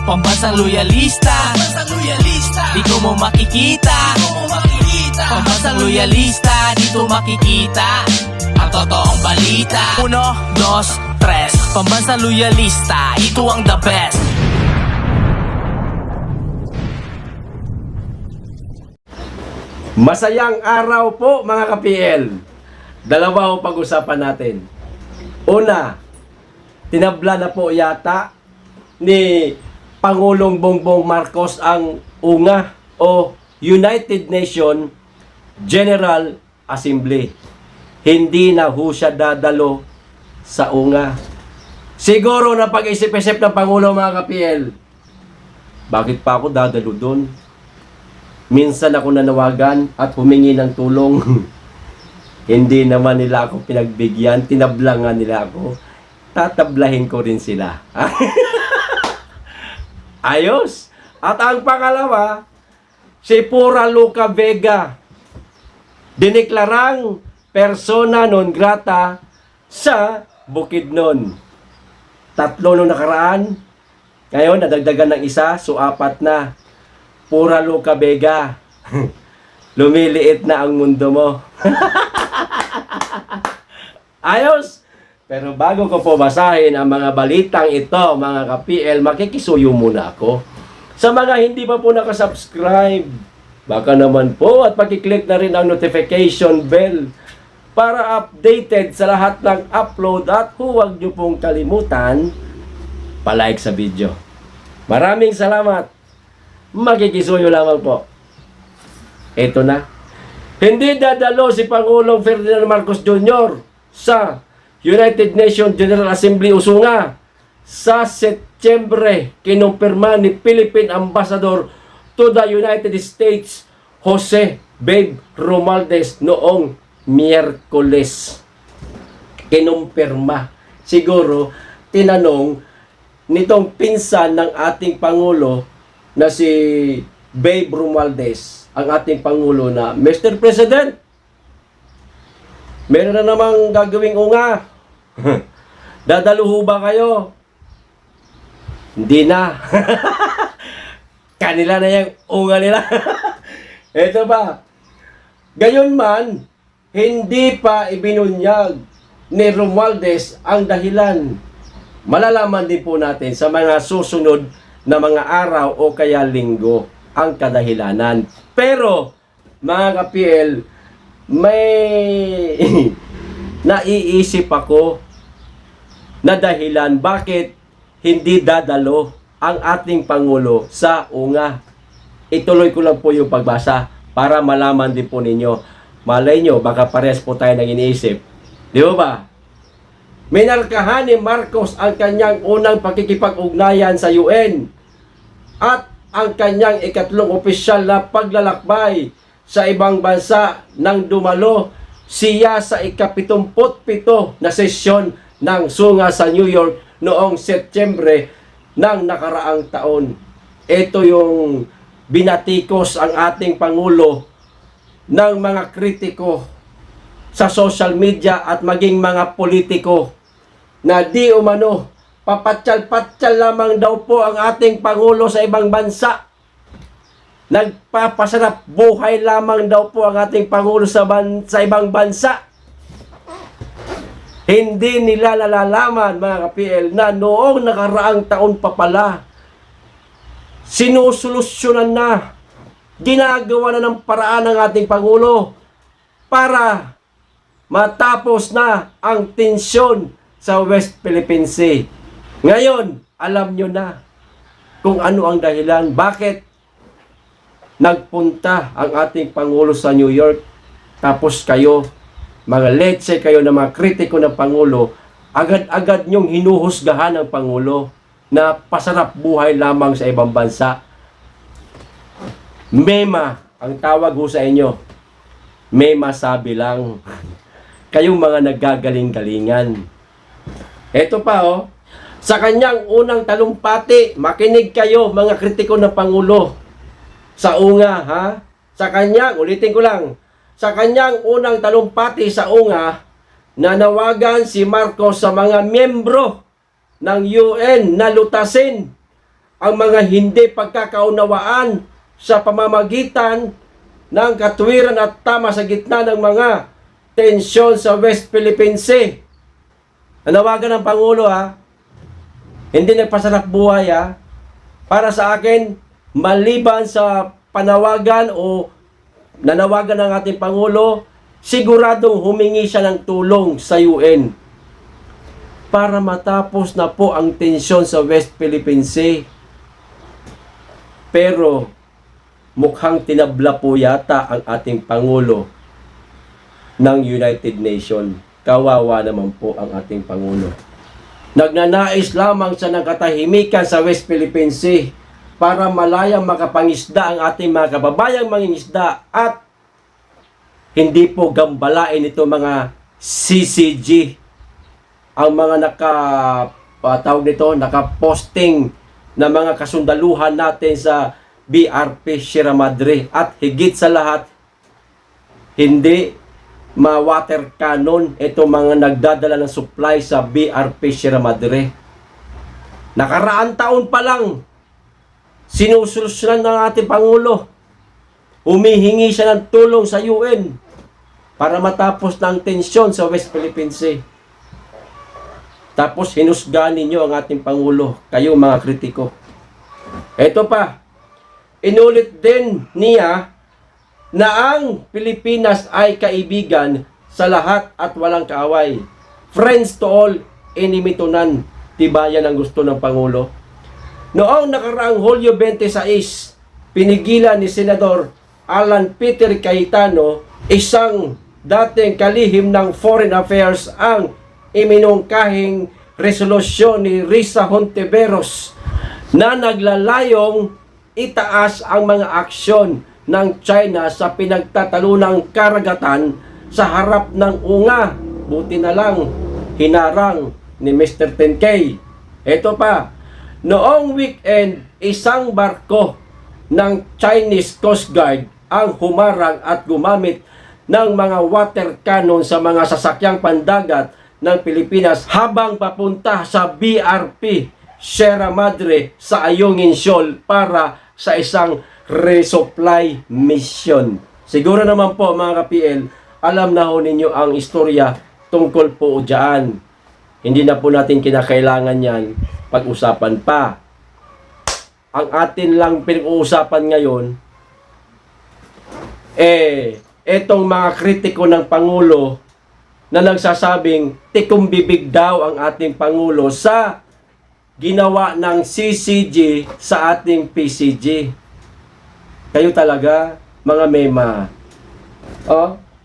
Pambansang loyalista, dito mo makikita. Pambansang loyalista, dito makikita ang totoong balita. 1, 2, 3, Pambansang loyalista, ito ang the best. Masayang araw po mga ka-PL. Dalawa ang pag-usapan natin. Una, tinabla na po yata ni Pangulong Bongbong Marcos ang UNGA o United Nations General Assembly. Hindi na ho siya dadalo sa UNGA. Siguro na pag-isip-isip ng Pangulo mga ka-PL, bakit pa ako dadalo doon? Minsan ako nanawagan at humingi ng tulong. Hindi naman nila ako pinagbigyan, tinablangan nila ako. Tatablahin ko rin sila. Ayos! At ang pangalawa, si Pura Luca Vega, diniklarang persona non grata sa Bukidnon. 3 nung nakaraan, ngayon nadagdagan ng 1, so 4 na. Pura Luca Vega, lumiliit na ang mundo mo. Ayos! Pero bago ko po basahin ang mga balitang ito, mga ka-PL, makikisuyo muna ako. Sa mga hindi pa po nakasubscribe, baka naman po at pakiclick na rin ang notification bell para updated sa lahat ng upload at huwag nyo pong kalimutan palike sa video. Maraming salamat! Makikisuyo lamang po. Ito na. Hindi dadalo si Pangulong Ferdinand Marcos Jr. sa United Nations General Assembly Usunga sa Setyembre. Kinumpirma ni Philippine Ambassador to the United States Jose Babe Romualdez noong Miyerkules. Kinumpirma. Siguro tinanong nitong pinsan ng ating Pangulo na si Babe Romualdez, ang ating Pangulo, na Mr. President, meron na namang gagawing UNGA. Dadaluho ba kayo? Hindi na. Kanila na yung UNGA nila. Ito ba? Gayon man, hindi pa ibinunyag ni Romualdez ang dahilan. Malalaman din po natin sa mga susunod na mga araw o kaya linggo ang kadahilanan. Pero, mga ka-PL, may naiisip ako na dahilan bakit hindi dadalo ang ating Pangulo sa UNGA. Ituloy ko lang po yung pagbasa para malaman din po ninyo. Malay nyo, baka parehas po tayo nang iniisip. Di ba? Minarkahan ni Marcos ang kanyang unang pakikipag-ugnayan sa UN at ang kanyang ikatlong opisyal na paglalakbay sa ibang bansa nang dumalo siya sa ika-77 na sesyon ng Sunga sa New York noong Setyembre ng nakaraang taon. Ito yung binatikos ang ating Pangulo ng mga kritiko sa social media at maging mga politiko na di umano papatyal-patyal lamang daw po ang ating Pangulo sa ibang bansa. Nagpapasarap buhay lamang daw po ang ating Pangulo sa ibang bansa. Hindi nila nalalaman, mga ka-PL, na noong nakaraang taon pa pala, sinusolusyonan na, ginagawa na ng paraan ng ating Pangulo para matapos na ang tensyon sa West Philippine Sea. Ngayon, alam nyo na kung ano ang dahilan. Bakit nagpunta ang ating Pangulo sa New York? Tapos kayo, mga letse kayo na mga kritiko ng Pangulo, agad-agad nyong hinuhusgahan ng Pangulo na pasarap buhay lamang sa ibang bansa. Mema, ang tawag ho sa inyo. Mema sabi lang. Kayong mga naggagaling-galingan. Eto pa sa kanyang unang talumpati, makinig kayo mga kritiko ng Pangulo sa UNGA, ha? Sa kanyang, ulitin ko lang, sa kanyang unang talumpati sa UNGA, nanawagan si Marcos sa mga miyembro ng UN na lutasin ang mga hindi pagkakaunawaan sa pamamagitan ng katwiran at tama sa gitna ng mga tensyon sa West Philippine Sea. Nanawagan ng Pangulo hindi nagpasarap buhay para sa akin, maliban sa panawagan o nanawagan ng ating Pangulo, siguradong humingi siya ng tulong sa UN para matapos na po ang tensyon sa West Philippine Sea. Pero mukhang tinabla po yata ang ating Pangulo ng United Nations. Kawawa naman po ang ating Pangulo. Nagnanais lamang sa nakatahimikan sa West Philippine Sea para malayang makapangisda ang ating mga kababayang mangingisda at hindi po gambalain ito mga CCG, ang mga nakaposting na mga kasundaluhan natin sa BRP Sierra Madre, at higit sa lahat hindi ma-water cannon ito mga nagdadala ng supply sa BRP Sierra Madre. Nakaraan taon pa lang sinusolusyonan ng ating Pangulo, humihingi siya ng tulong sa UN para matapos ng tensyon sa West Philippine Sea. Tapos hinusgahan ninyo ang ating Pangulo, kayo mga kritiko. Ito pa, inulit din niya na ang Pilipinas ay kaibigan sa lahat at walang kaaway. Friends to all, enemy to none. Diba yan ang gusto ng Pangulo? Noong nakaraang Hulyo 26, pinigilan ni Senador Alan Peter Cayetano, isang dating kalihim ng Foreign Affairs, ang iminungkahing resolusyon ni Risa Hontiveros na naglalayong itaas ang mga aksyon ng China sa pinagtatalunang karagatan sa harap ng UNGA. Buti na lang hinarang ni Mr. 10K. Ito pa, noong weekend, isang barko ng Chinese Coast Guard ang humarang at gumamit ng mga water cannon sa mga sasakyang pandagat ng Pilipinas habang papunta sa BRP Sierra Madre sa Ayungin Shoal para sa isang resupply mission. Siguro naman po mga ka-PL, alam na ho ninyo ang istorya tungkol po dyan. Hindi na po natin kinakailangan yan pag-usapan pa. Ang atin lang pinag-uusapan ngayon, etong mga kritiko ng Pangulo na nagsasabing tikong bibig daw ang ating Pangulo sa ginawa ng CCG sa ating PCG. Kayo talaga, mga mema.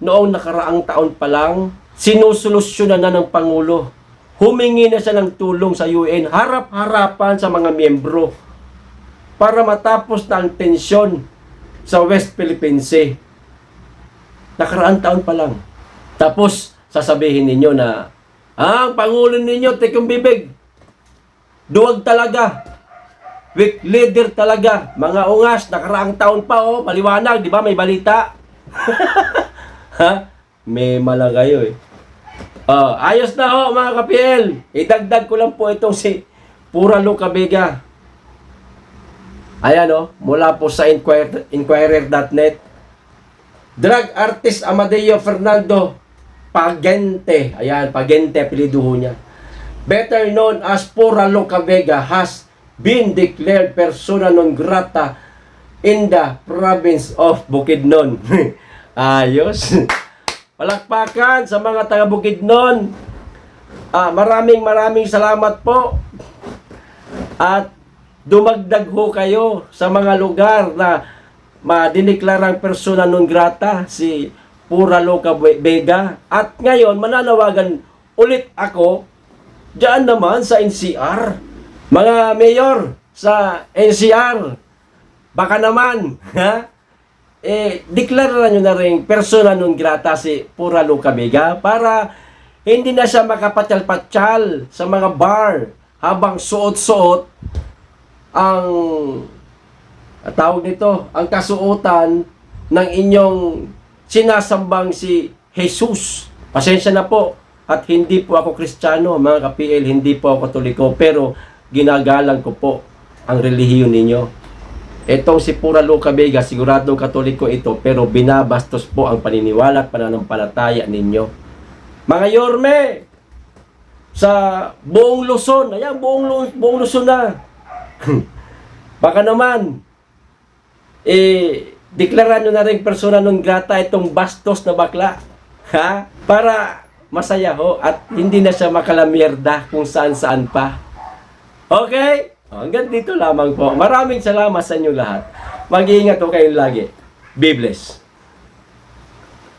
Noong nakaraang taon pa lang, sinusolusyonan na ng Pangulo. Humingi na siya ng tulong sa UN, harap-harapan sa mga miyembro para matapos na ang tensyon sa West Philippine Sea. Nakaraang taon pa lang. Tapos, sasabihin ninyo na, ang Pangulo ninyo, tikong bibig. Duwag talaga. Weak leader talaga. Mga ungas, nakaraang taon pa, maliwanag, di ba? May balita. May mala kayo ayos na mga ka-PL. Idagdag ko lang po itong si Pura Luca Vega. Ayan mula po sa Inquirer.net. Drug artist Amadeo Fernando Pagente. Ayan, Pagente, apelido niya. Better known as Pura Luca Vega, has been declared persona non grata in the province of Bukidnon. Ayos. Palakpakan sa mga taga Bukidnon. Maraming salamat po. At dumagdag ho kayo sa mga lugar na madineklarang persona non grata si Pura Luca Vega. At ngayon, mananawagan ulit ako diyan naman sa NCR. Mga mayor sa NCR, baka naman, deklararan nyo na rin persona non grata si Pura Luca Vega para hindi na siya makapatyal-patyal sa mga bar habang suot-suot ang tawag nito, ang kasuotan ng inyong sinasambang si Jesus. Pasensya na po at hindi po ako Kristiyano, mga ka-PL, hindi po ako Katoliko, pero ginagalang ko po ang relihiyon ninyo. Itong si Pura Luca Vega, siguradong Katoliko ito, pero binabastos po ang paniniwala at pananampalataya ninyo. Mga Yorme, sa buong Luzon, ayan, buong Luzon na. Baka naman, deklaran nyo na rin persona non grata itong bastos na bakla. Ha? Para masaya ho at hindi na siya makalamierda kung saan-saan pa. Okay? Hanggang dito lamang po. Maraming salamat sa inyo lahat. Mag-iingat ho kayo lagi. Be blessed.